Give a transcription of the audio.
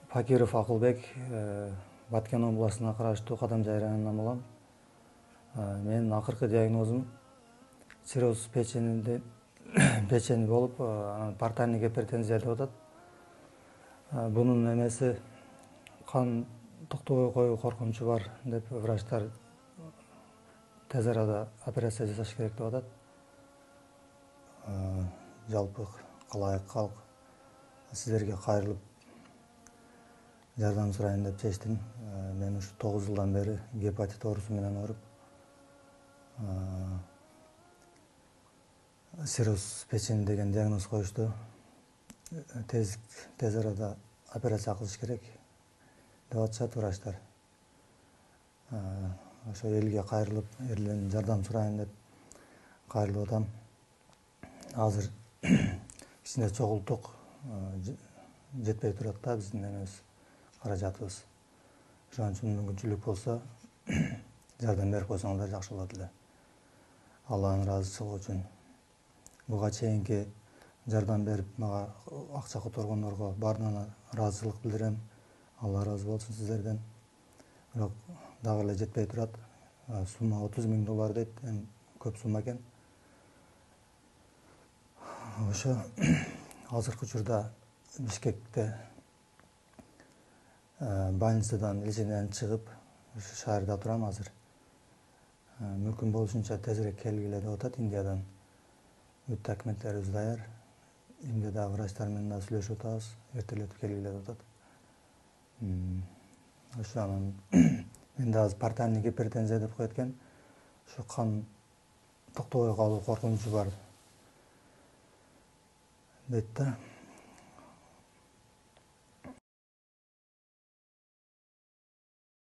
Пакиров Акылбек, Баткен областына караштуу Кадамжай районунан болом. Менин акыркы диагнозум цирроз печени болуп, портальный гипертензия деп атат. Бунун эмеси кан токтобой коюу коркунучу бар деп врачтар тез арада операция жасаш керек деп атат. Жалпы калайык калк сиздерге кайрылып жардам сурайын деп чечтим. Мен ушу 9 жылдан бери гепатит оорусу менен ооруп, цирроз печени деген диагноз коюшту. Тез арада операция кылыш керек деп атышат врачтар. Ошо элге кайрылып, элден жардам сурайын деп кайрылып атам. Азыр кичине чогултук жетпей турат да биздин эмебиз, каражатыбыз. Ошон үчүн мүмкүнчүлүк болсо жардам берип койсоңуздар жакшы болот эле. Алланын ыраазычылыгы үчүн. Буга чейинки жардам берип мага акча которгондорго баарына ыраазычылык билдирем. Алла ыраазы болсун сиздерден. Бирок дагы эле жетпей турат. Сумма $30,000 дейт, эми көп сумма экен. Ошо азыркы учурда Бишкекте больницадан лечениеден чыгып, ушу шаарда турам азыр. Мүмкүн болушунча тезирээк келгиле деп атат Индиядан. Бүт документтерибиз даяр. Индияда врачтар менен да сүйлөшүп атабыз, эртелетип келгиле деп атат. Ошо анан менде азыр портальный гипертензия деп коет экен. Ушу кан токтобой калуу коркунучу бар дейт да.